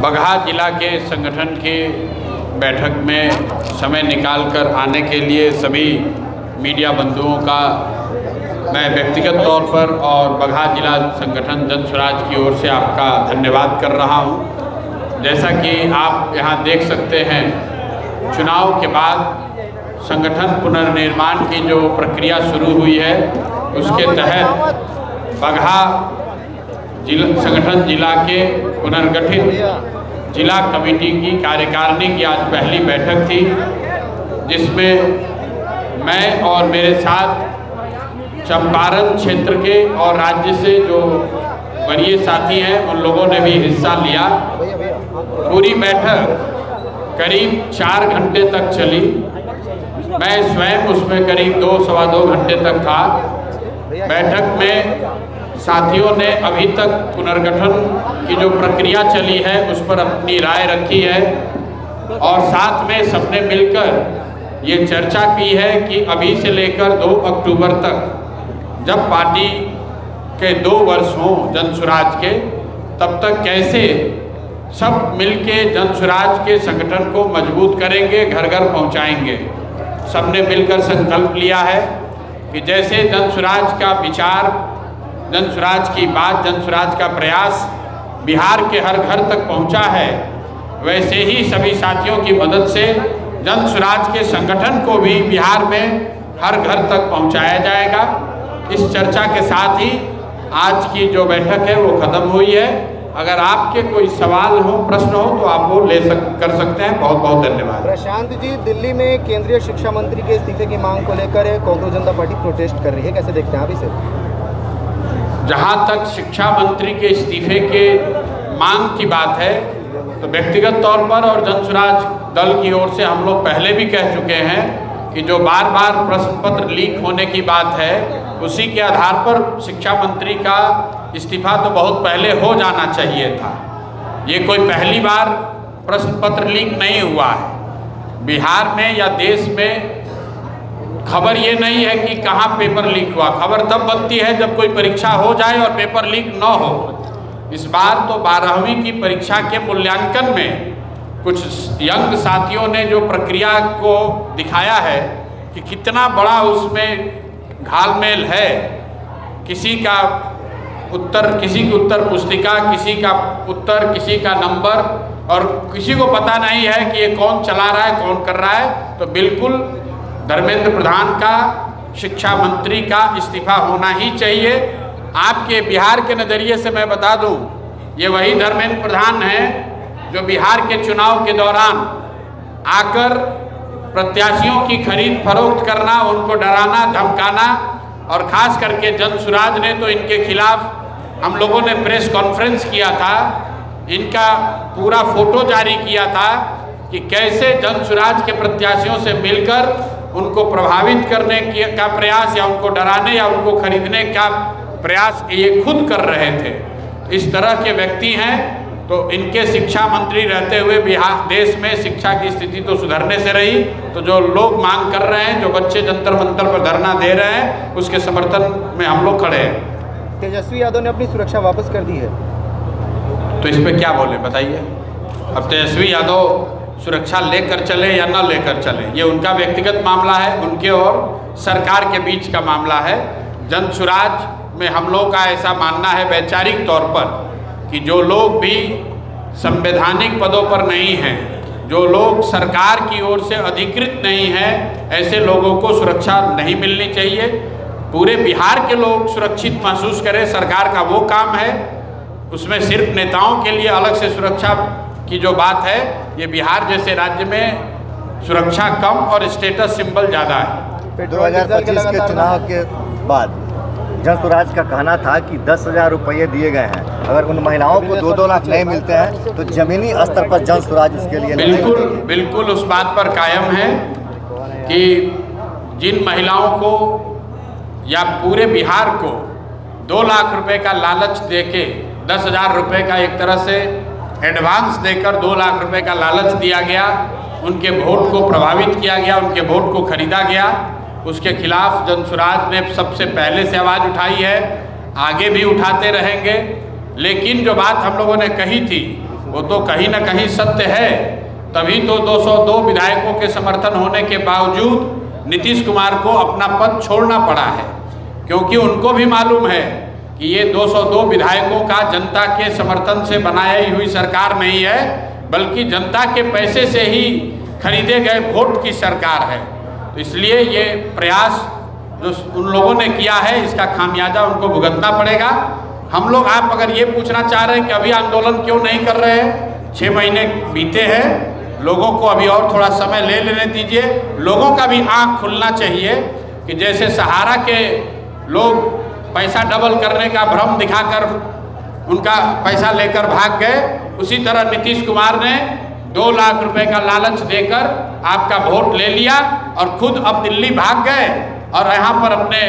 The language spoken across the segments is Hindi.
बगहा जिला के संगठन की बैठक में समय निकालकर आने के लिए सभी मीडिया बंधुओं का मैं व्यक्तिगत तौर पर और बगहा जिला संगठन जन स्वराज की ओर से आपका धन्यवाद कर रहा हूं। जैसा कि आप यहां देख सकते हैं, चुनाव के बाद संगठन पुनर्निर्माण की जो प्रक्रिया शुरू हुई है उसके तहत बगहा संगठन जिला के पुनर्गठित जिला कमेटी की कार्यकारिणी की आज पहली बैठक थी, जिसमें मैं और मेरे साथ चंपारण क्षेत्र के और राज्य से जो वरीय साथी हैं उन लोगों ने भी हिस्सा लिया। पूरी बैठक करीब 4 घंटे तक चली। मैं स्वयं उसमें करीब 2-2.25 घंटे तक था। बैठक में साथियों ने अभी तक पुनर्गठन की जो प्रक्रिया चली है उस पर अपनी राय रखी है और साथ में सबने मिलकर ये चर्चा की है कि अभी से लेकर 2 अक्टूबर तक जब पार्टी के 2 वर्ष हों जन स्वराज के, तब तक कैसे सब मिलके जन स्वराज के संगठन को मजबूत करेंगे, घर घर पहुंचाएंगे। सबने मिलकर संकल्प लिया है कि जैसे जन स्वराज का विचार, जन स्वराज की बात, जन स्वराज का प्रयास बिहार के हर घर तक पहुंचा है, वैसे ही सभी साथियों की मदद से जन स्वराज के संगठन को भी बिहार में हर घर तक पहुंचाया जाएगा। इस चर्चा के साथ ही आज की जो बैठक है वो खत्म हुई है। अगर आपके कोई सवाल हो, प्रश्न हो तो आप वो कर सकते हैं। बहुत बहुत धन्यवाद। प्रशांत जी, दिल्ली में केंद्रीय शिक्षा मंत्री के इस्तीफे की मांग को लेकर कांग्रेस जनता पार्टी प्रोटेस्ट कर रही है, कैसे देखते हैं आप इसे? जहाँ तक शिक्षा मंत्री के इस्तीफे के मांग की बात है तो व्यक्तिगत तौर पर और जन स्वराज दल की ओर से हम लोग पहले भी कह चुके हैं कि जो बार बार प्रश्न पत्र लीक होने की बात है उसी के आधार पर शिक्षा मंत्री का इस्तीफा तो बहुत पहले हो जाना चाहिए था। ये कोई पहली बार प्रश्न पत्र लीक नहीं हुआ है। बिहार में या देश में खबर ये नहीं है कि कहाँ पेपर लीक हुआ। खबर तब बनती है जब कोई परीक्षा हो जाए और पेपर लीक न हो। इस बार तो 12वीं की परीक्षा के मूल्यांकन में कुछ यंग साथियों ने जो प्रक्रिया को दिखाया है कि कितना बड़ा उसमें घालमेल है। किसी का उत्तर, किसी की उत्तर पुस्तिका, किसी का उत्तर, किसी का नंबर, और किसी को पता नहीं है कि ये कौन चला रहा है, कौन कर रहा है। तो बिल्कुल धर्मेंद्र प्रधान का, शिक्षा मंत्री का इस्तीफा होना ही चाहिए। आपके बिहार के नज़रिए से मैं बता दूं, ये वही धर्मेंद्र प्रधान हैं जो बिहार के चुनाव के दौरान आकर प्रत्याशियों की खरीद फरोख्त करना, उनको डराना धमकाना, और ख़ास करके जन स्वराज ने तो इनके खिलाफ हम लोगों ने प्रेस कॉन्फ्रेंस किया था, इनका पूरा फोटो जारी किया था कि कैसे जन स्वराज के प्रत्याशियों से मिलकर उनको प्रभावित करने का प्रयास या उनको डराने या उनको खरीदने का प्रयास ये खुद कर रहे थे। इस तरह के व्यक्ति हैं। तो इनके शिक्षा मंत्री रहते हुए बिहार देश में शिक्षा की स्थिति तो सुधरने से रही। तो जो लोग मांग कर रहे हैं, जो बच्चे जंतर मंतर पर धरना दे रहे हैं, उसके समर्थन में हम लोग खड़े हैं। तेजस्वी यादव ने अपनी सुरक्षा वापस कर दी है, तो इस पर क्या बोले बताइए। अब तेजस्वी यादव सुरक्षा लेकर चले या न लेकर चले, ये उनका व्यक्तिगत मामला है, उनके और सरकार के बीच का मामला है। जन स्वराज में हम लोग का ऐसा मानना है वैचारिक तौर पर कि जो लोग भी संवैधानिक पदों पर नहीं हैं, जो लोग सरकार की ओर से अधिकृत नहीं हैं, ऐसे लोगों को सुरक्षा नहीं मिलनी चाहिए। पूरे बिहार के लोग सुरक्षित महसूस करें, सरकार का वो काम है। उसमें सिर्फ नेताओं के लिए अलग से सुरक्षा की जो बात है, ये बिहार जैसे राज्य में सुरक्षा कम और स्टेटस सिंबल ज़्यादा है। 2025 के चुनाव के बाद जन स्वराज का कहना था कि 10,000 रुपये दिए गए हैं, अगर उन महिलाओं को 2-2 लाख नहीं मिलते हैं तो जमीनी स्तर पर जन स्वराज उसके लिए बिल्कुल उस बात पर कायम है कि जिन महिलाओं को या पूरे बिहार को 2 लाख रुपए का लालच देके 10,000 रुपये का एक तरह से एडवांस देकर 2 लाख रुपए का लालच दिया गया, उनके वोट को प्रभावित किया गया, उनके वोट को खरीदा गया, उसके खिलाफ जन स्वराज ने सबसे पहले से आवाज़ उठाई है। आगे भी उठाते रहेंगे। लेकिन जो बात हम लोगों ने कही थी वो तो कहीं ना कहीं सत्य है, तभी तो 202 विधायकों के समर्थन होने के बावजूद नीतीश कुमार को अपना पद छोड़ना पड़ा है, क्योंकि उनको भी मालूम है कि ये 202 विधायकों का जनता के समर्थन से बनाई हुई सरकार नहीं है, बल्कि जनता के पैसे से ही खरीदे गए वोट की सरकार है। तो इसलिए ये प्रयास जो उन लोगों ने किया है, इसका खामियाजा उनको भुगतना पड़ेगा। हम लोग, आप अगर ये पूछना चाह रहे हैं कि अभी आंदोलन क्यों नहीं कर रहे हैं, 6 महीने बीते हैं, लोगों को अभी और थोड़ा समय ले लेने दीजिए। लोगों का भी आँख खुलना चाहिए कि जैसे सहारा के लोग पैसा डबल करने का भ्रम दिखाकर उनका पैसा लेकर भाग गए, उसी तरह नीतीश कुमार ने 2 लाख रुपए का लालच देकर आपका वोट ले लिया और खुद अब दिल्ली भाग गए और यहाँ पर अपने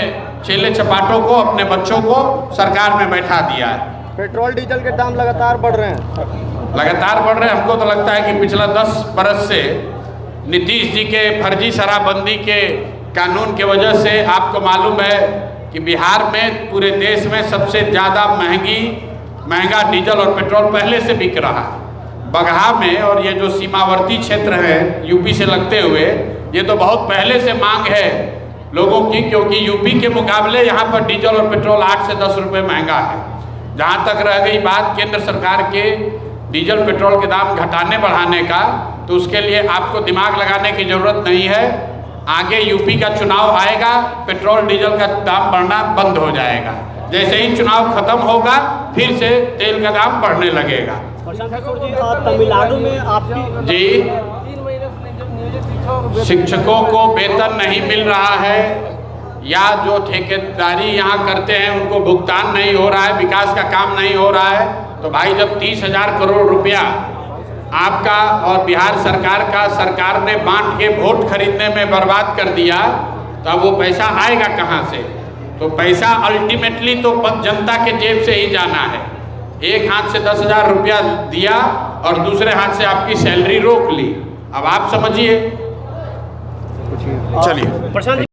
चेले चपाटों को, अपने बच्चों को सरकार में बैठा दिया है। पेट्रोल डीजल के दाम लगातार बढ़ रहे हैं। लगातार बढ़ रहे हैं। हमको तो लगता है कि पिछला 10 बरस से नीतीश जी के फर्जी शराबबंदी के कानून के वजह से आपको मालूम है कि बिहार में पूरे देश में सबसे ज़्यादा महंगा डीजल और पेट्रोल पहले से बिक रहा है। बगहा में और ये जो सीमावर्ती क्षेत्र है यूपी से लगते हुए, ये तो बहुत पहले से मांग है लोगों की, क्योंकि यूपी के मुकाबले यहाँ पर डीजल और पेट्रोल 8 से 10 रुपये महंगा है। जहाँ तक रह गई बात केंद्र सरकार के डीजल पेट्रोल के दाम घटाने बढ़ाने का, तो उसके लिए आपको दिमाग लगाने की ज़रूरत नहीं है। आगे यूपी का चुनाव आएगा, पेट्रोल डीजल का दाम बढ़ना बंद हो जाएगा। जैसे ही चुनाव खत्म होगा फिर से तेल का दाम बढ़ने लगेगा। तमिलनाडु में आपकी जी, शिक्षकों को वेतन नहीं मिल रहा है या जो ठेकेदारी यहाँ करते हैं उनको भुगतान नहीं हो रहा है, विकास का काम नहीं हो रहा है, तो भाई जब 30,000 करोड़ रुपया आपका और बिहार सरकार का सरकार ने बांट के वोट खरीदने में बर्बाद कर दिया, तो अब वो पैसा आएगा कहाँ से? तो पैसा अल्टीमेटली तो जनता के जेब से ही जाना है। एक हाथ से 10,000 रुपया दिया और दूसरे हाथ से आपकी सैलरी रोक ली। अब आप समझिए। चलिए।